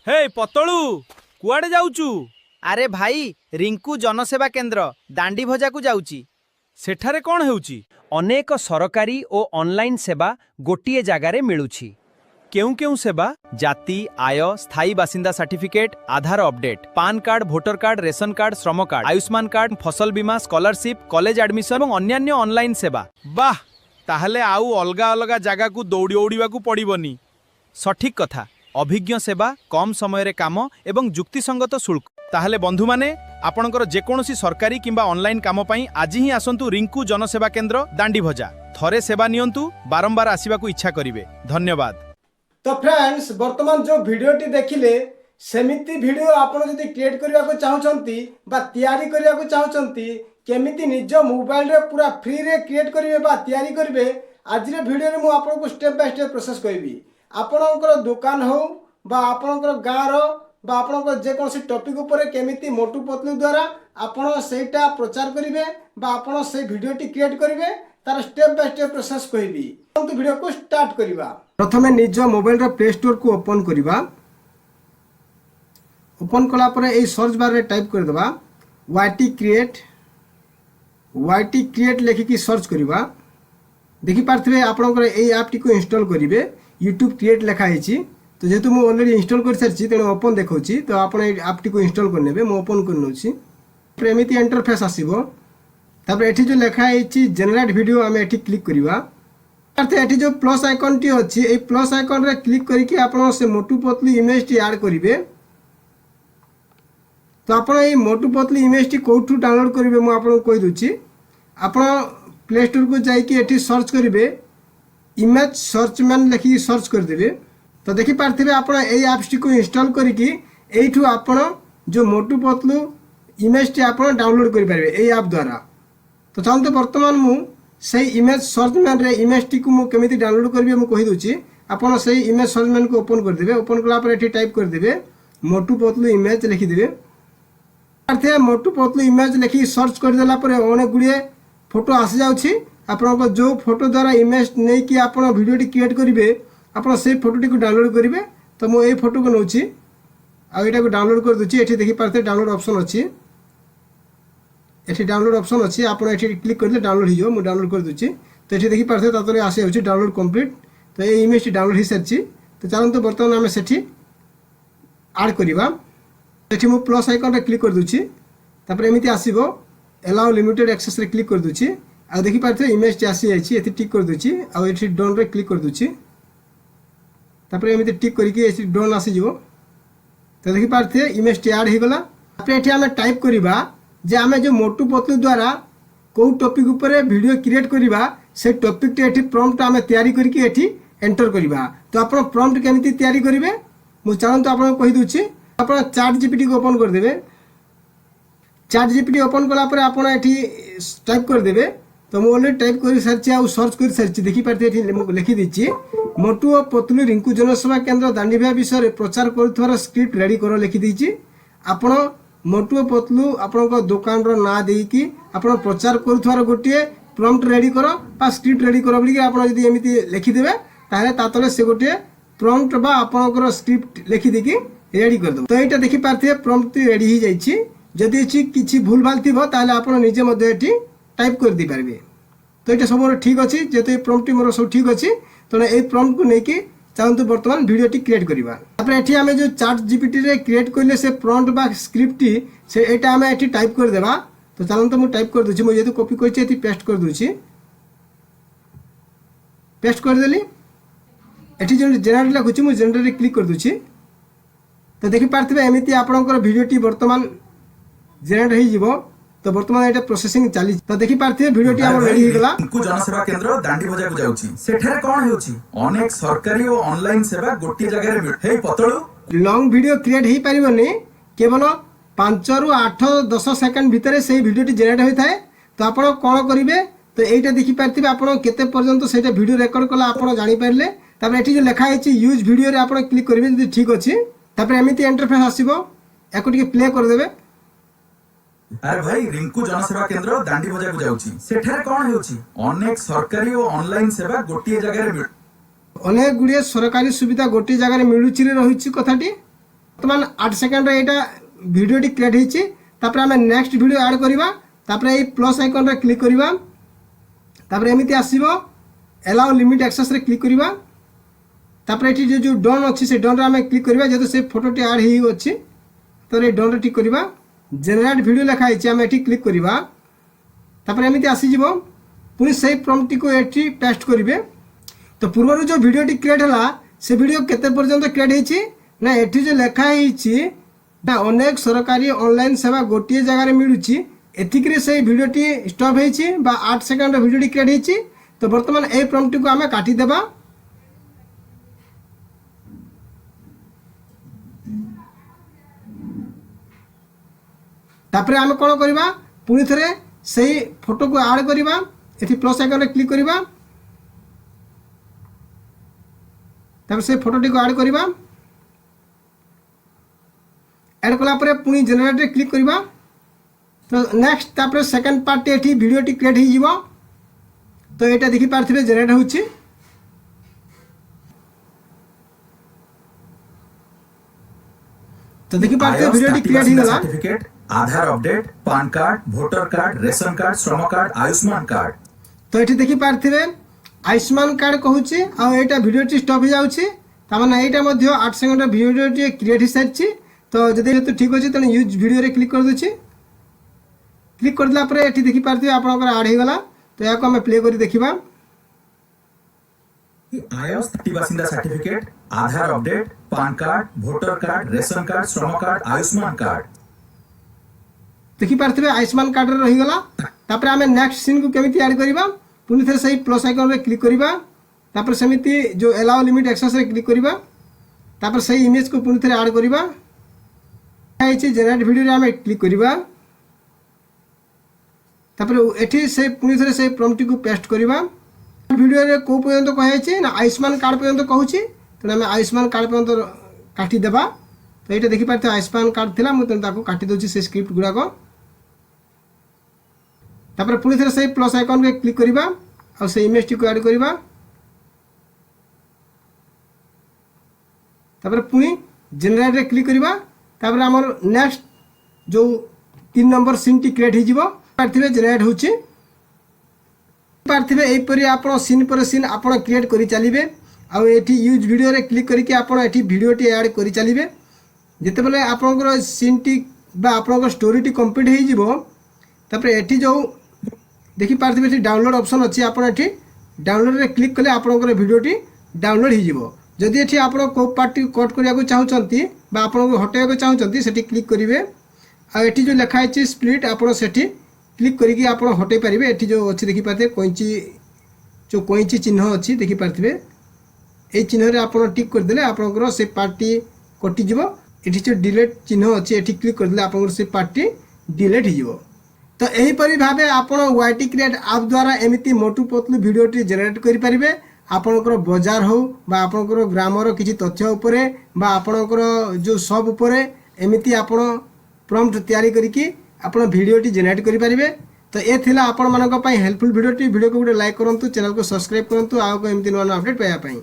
हे पतलू कुआडे जाउचु? अरे भाई रिंकू जनसेवा केंद्र दांडी भजा को जाउची। सेठारे कौन हेउची? अनेक सरकारी और ऑनलाइन सेवा गोटिए जगार मिलूची। केउ केउ सेवा? जाति आय स्थायी बासिंदा certificate Aadhaar update PAN card voter card ration card श्रम कार्ड आयुष्मान कार्ड फसल बीमा स्कॉलरशिप कॉलेज एडमिशन और अन्यान्य ऑनलाइन सेवा। बाह ताहले आउ अलगा अलगा जगह को दौड़ी ओडिबा को पड़िबनी। सठिक कथा अभिज्ञ सेवा कम समय रे काम एवं जुक्तिसंगत शुल्क। ताहले बंधु माने आपणकर जेकोसी सरकारी किंबा ऑनलाइन काम पई आज ही आसंतु रिंकू जनसेवा केंद्र दांडी भजा। थरे सेवा नियंतु बारंबार आसीबा को इच्छा करिवे। धन्यवाद। तो फ्रेंड्स वर्तमान जो वीडियोटी देखिले सेमिति वीडियो आपण जदि क्रिएट करबा को चाहउचंती बा तयारी करबा को चाहउचंती केमिति निज मोबाइल रे पूरा फ्री रे क्रिएट करिवे बा तयारी करिवे आज रे वीडियो रे मु आपन को स्टेप बाय स्टेप प्रोसेस करबी। आपनकर दुकान हो बा आपनकर गाँव रो बा आपनकर जे कोनसी टॉपिक ऊपर केमिति मोटू पतलू द्वारा आपण सेटा प्रचार करिवे बा आपण से वीडियोटी क्रिएट करिवे तार स्टेप बाय स्टेप प्रोसेस कहबी। तो वीडियो को स्टार्ट करिबा। प्रथमे निज मोबाइल रो प्ले स्टोर को ओपन करिबा। ओपन कला परे ए सर्च बार रे टाइप कर देबा वाईटी क्रिएट लेखि की सर्च करिबा। देखि पारथिबे आपनकर ए ऐप टी को इंस्टॉल करिवे। यूट्यूब क्रिएट लिखा है तो जेहेतु मुझे ऑलरेडी इंस्टॉल कर सारी तेणु ओपन देखा तो आप ऐप टी को इंस्टॉल करने मुझे ओपन कर एमती इंटरफेस आसो। तापर एठी जो लिखा है जेनरेट वीडियो आम एठी क्लिक करवा। एठी जो प्लस आइकन टी अच्छी ए प्लस आइकन रे क्लिक करके आपन से Motu Patlu image T add करिवे। तो आपन ए मोटू पतलू इमेज टी कोठू डाउनलोड करिवे मु आपन को कहि दोची। आपन प्ले स्टोर को जाइए एठी सर्च करिवे इमेज सर्च मैन लिखिकी सर्च करदेवे। तो देखी पार्थिबे आपण एई ऐप्स को इंस्टॉल करिकी एठू आपण जो मोटू पतलू इमेज टी आपण डाउनलोड करि पारबे एई ऐप द्वारा। तो चलते वर्तमान मु सही इमेज सर्च मैन रे इमेज टी को मु केमिति डाउनलोड करबे मु कहि दोची। आपण सही इमेज सर्च मैन को ओपन कर देबे। ओपन कला पर एठी टाइप कर देबे मोटू पतलू इमेज लिखि देबे। पार्थे मोटू पतलू इमेज लिखि सर्च कर देला पर अनेक गुडे फोटो आसी जाउछि। आपन जो फोटो द्वारा इमेज नहीं कि आप वीडियो क्रिएट करेंगे आप से फोटोटी को डाउनलोड करेंगे। तो मुझे फोटो को नौची आईटा को डाउनलोड कर दूसरी। ये देखी पार्थे डाउनलोड ऑप्शन अच्छी ये डाउनलोड ऑप्शन अच्छी आप क्लिक करते डाउनलोड हो मुझे डाउनलोड कर दूसरी। तो ये देखी पार्थे तार आसी जाऊँगी डाउनलोड कंप्लीट। तो ये इमेज डाउनलोड हो सारी। तो चलते बर्तमान आम से आड करवा। ये मुझे प्लस आइकन रे क्लिक कर दूसरी। एमती आसो एलाउ लिमिटेड एक्सेस रे क्लिक कर दूसरी। आ देखी पार्थे इमेज टी आसी जाइए ये टिक कर दूसरी। आ ये डन रे क्लिक कर दूसरी। तापर एमती टिक करके डन आसीजो। तो देखी पार्थे इमेज टी ऐड हो गला। ये आम टाइप करवा जे आम जो मोटू पतलू द्वारा कौ टॉपिक ऊपर वीडियो क्रिएट करवा से टॉपिक टी प्रॉम्प्ट आम तैयारी करके एठी एंटर करवा। तो आप प्रॉम्प्ट केमिति तैयारी करेंगे मुझे चलते आपको कही दूसरी। आप चैट जीपीटी को ओपन करदे। चैट जीपीटी ओपन कला पर आप टाइप करदे। तो मुझे ऑलरेडी टाइप कर सारी आ सर्च कर सारी। देखी पार्थे लिखी दी मोटू और पतलू रिंकू जनसेवा केंद्र दांडी भजा विषय प्रचार कर स्क्रिप्ट रेडी कर लिखी दी। आपण मोटू और पतलू आपण दुकान ना देकी आपण प्रचार कर गोटे प्रॉम्प्ट रेडी कर स्क्रिप्ट रेडी कर बोलिक आप एमती लिखिदेवे ताले से गोटे प्रॉम्प्ट बा आपणकर स्क्रिप्ट लिखिदेकी रेडी करदे। तो यहाँ देखी पार्थे प्रॉम्प्ट रेडी हो जाइए। जदि किसी भूल भाल थी आप निजे टाइप कर दी पारे। तो ये सब ठीक अच्छे जेहेतु प्रॉम्प्ट मोर सब ठीक अच्छे तेना ये प्रॉम्प्ट को लेकिन चलते बर्तमान वीडियोटी क्रिएट करवा। ये आम जो चैट जीपीटी रे क्रिएट करें से प्रॉम्प्ट बा स्क्रिप्ट से यहाँ आम ये टाइप करदेवा। तो चलते मुझे टाइप कर दूसरी मुझे कॉपी कर पेस्ट कर दूसरी। पेस्ट करदेली ये जो जेनेरेट लिखुची मुझे जेनेरेट क्लिक कर दूसरी। तो देखी पार्थिबे एमती आपणकर वीडियोटी बर्तमान जेनेरेट हो। तो बर्तमान एटा प्रोसेसिंग चली। तो देखि पारथिबे वीडियोटी हमर रेडी हो गला। रिंकू जनसेवा केंद्र दांडी भजा को जाउची। सेठारे कोन हेउची अनेक सरकारी और ऑनलाइन सेवा गोटे जगह रे मिल। हे पतळू लॉन्ग वीडियो क्रिएट ही परिबनी केवल 5 रु 8 10 सेकंड भितर से वीडियोटी जनरेट होई थाए। तो आपण कोन करिवे तो एटा देखि पारथिबे आपण केते पर्यंत सेटा वीडियो रेकॉर्ड कला आपण जानि पारले। तापर एठी जो लिखा है यूज वीडियो रे आपण क्लिक करिवे जदि ठीक अछि। तापर एमिति इंटरफेस आसीबो एको टिके प्ले कर देबे। अरे भाई रिंकू जनसेवा केंद्र दांडी भजा को जाउची। सेठारे कोन हेउची अनेक सरकारी और ऑनलाइन सेवा गोटे जगह रे मिल। अनेक गुड़िए सरकारी सुविधा गोटे जगह मिलूची रही कथाटी ବର୍ତ୍ତମାନ 8 ସେକେଣ୍ଡରେ ଏଇଟା ଭିଡ଼ିଓଟି କ୍ରିଏଟ୍ ହେଇଛି। ତାପରେ ଆମେ ନେକ୍ସଟ ଭିଡ଼ିଓ ଆଡ୍ କରିବା। ତାପରେ ଏଇ ପ୍ଲସ୍ ଆଇକନରେ କ୍ଲିକ୍ କରିବା। ତାପରେ ଏମିତି ଆସିବ ଏଲାଉ ଲିମିଟ୍ ଆକ୍ସେସରେ କ୍ଲିକ୍ କରିବା। ତାପରେ ଏଠି ଯେଉଁ ଡନ୍ ଅଛି ସେ ଡନ୍ରେ ଆମେ କ୍ଲିକ୍ କରିବା। ଯେହେତୁ ସେ ଫଟୋଟି ଆଡ୍ ହେଇଅଛି ତାପରେ এই ଡନ୍ରେ ଟିକ୍ କରିବା। ଜେନେରେଟ୍ ଭିଡ଼ିଓ ଲେଖା ହେଇଛି ଆମେ ଏଠି କ୍ଲିକ୍ କରିବା। ତାପରେ ଏମିତି ଆସିଯିବ। ପୁଣି ସେଇ ପ୍ରମ୍ପଟଟିକୁ ଏଠି ପେଷ୍ଟ କରିବେ। ତ ପୂର୍ବରୁ ଯେଉଁ ଭିଡ଼ିଓଟି କ୍ରିଏଟ୍ ହେଲା ସେ ଭିଡ଼ିଓ କେତେ ପର୍ଯ୍ୟନ୍ତ କ୍ରିଏଟ୍ ହେଇଛି ନା ଏଠି ଯେଉଁ ଲେଖା ହେଇଛି ନା ଅନେକ ସରକାରୀ ଅନଲାଇନ୍ ସେବା ଗୋଟିଏ ଜାଗାରେ ମିଳୁଛି ଏତିକିରେ ସେଇ ଭିଡ଼ିଓଟି ଷ୍ଟପ୍ ହେଇଛି ବା 8 ସେକେଣ୍ଡର ଭିଡ଼ିଓଟି କ୍ରିଏଟ୍ ହେଇଛି। ତ ବର୍ତ୍ତମାନ এই ପ୍ରମ୍ପଟଟିକୁ ଆମେ କାଟିଦେବା। ତାପରେ ଆମେ କ'ଣ କରିବା ପୁଣି ଥରେ ସେଇ ଫଟୋକୁ ଆଡ୍ କରିବା। ଏଠି ପ୍ଲସ୍ ଆଇକନରେ କ୍ଲିକ୍ କରିବା। ତାପରେ ସେ ଫଟୋଟିକୁ ଆଡ୍ କରିବା। ଆଡ୍ କଲା ପରେ ପୁଣି ଜେନେରେଟରେ କ୍ଲିକ୍ କରିବା। ତ ନେକ୍ସଟ ତାପରେ ସେକେଣ୍ଡ ପାର୍ଟଟି ଏଠି ଭିଡ଼ିଓଟି କ୍ରିଏଟ୍ ହେଇଯିବ। ତ ଏଇଟା ଦେଖିପାରୁଥିବେ ଜେନେରେଟ୍ ହେଉଛି। ତ ଦେଖିପାରୁଥିବେ ଭିଡ଼ିଓଟି କ୍ରିଏଟ୍ ହେଇଗଲା। Certificate, Aadhaar update, PAN card, voter card, ration card, श्रम कार्ड, आयुष्मान कार्ड। तो ये देखिपारे आयुष्मान कार्ड कहूँ आईटा भिडियोटी स्टप हो जाऊँगी तार यहाँ 8 सेकेंड भिडियोटी क्रिएट हो सारी। तो जब तो ठीक अच्छे तेनाली यूज भिडियो क्लिक कर दूसरी। क्लिक करदेला ये देखिपारे आपंकर आड होगला। तो या आम प्ले कर देखा। आय स्थायी बासिंदा certificate, Aadhaar update, PAN card, voter card, ration card, श्रम कार्ड, आयुष्मान कार्ड। देखिपारे आयुष्मान कार्ड रहीगला। तापर आम नेक्स्ट सीन को केमी ऐड करवा पुणी थे सही प्लस आइकन रे क्लिक करवा। तापर सेमिति जो एलाउ लिमिट एक्सेस रे क्लिक करवा। तापर सही इमेज को पुणी थे ऐड करवा। जेनेरेट वीडियो रे आम क्लिक करवा। तापर एठी से पुणी थे से प्रॉम्प्ट को पेस्ट करवा। वीडियो रे को पर्यंत कहे ना आयुष्मान कार्ड पर्यंत कहूँ तेना आम आयुष्मान कार्ड पर्यंत काटिदेबा। तो ये देखिपारे आयुष्मान कार्ड थिला मुझे काटी दूसरी से स्क्रिप्ट गुड़ाक। तापर पुणी थे से प्लस आइकन रे क्लिक करवा और से इमेज टी को ऐड करवा। तापर पुणी जेनेरेट रे क्लिक करवा। तापर हमर नेक्स्ट जो 3 नंबर सीन टी क्रिएट हो जिवो पार्थिबे जेनेरेट होची पार्थिबे एपरि आपण सीन पर सीन आपण क्रिएट करि चलिबे। आ एठी यूज वीडियो रे क्लिक करके आपण एठी वीडियो टी ऐड करि चलिबे। जेते बेले आपनकर सीन टी बा आपनकर स्टोरी टी कंप्लीट हो जिवो तापर एठी जो देखि पार्थिबे एठी डाउनलोड ऑप्शन अछि आपण एठी डाउनलोड रे क्लिक कले आपनकर वीडियो टी डाउनलोड हो जिवो। जदि एठी आपण को पार्ट टी कट करिया को चाहउचंती बा आपण को हटाया को चाहउचंती सेठी क्लिक करिवे। आ एठी जो लिखा अछि स्प्लिट आपण सेठी क्लिक करिकि आपण हटाई परिबे। एठी जो अछि देखि पाते कोइंची चिन्ह अछि देखि पारथिबे। ए चिन्ह रे आपण टिक कर देले आपनकर से पार्टी कटि जिवो। एठी जो डिलीट चिन्ह अछि एठी क्लिक कर देले आपनकर से पार्टी डिलीट हो जिवो। तो यही परि भाबे आपण वाईटी क्रिएट ऐप द्वारा एमिति मोटू पतलू वीडियोटी जनरेट करि परिबे। आपनकर बाजार हो बा आपनकर ग्रामर किछि तथ्य उपरे बा आपनकर जो सब उपरे एमिति आपण प्रॉम्प्ट तैयारी करिकि आपण वीडियोटी जनरेट करि परिबे। तो ये थिला आपण मानक पई हेल्पफुल वीडियोटी। वीडियो को गोटे लाइक करंतु, चैनल को सब्सक्राइब करंतु। आउ को एमिति नवा अपडेट पाया पई।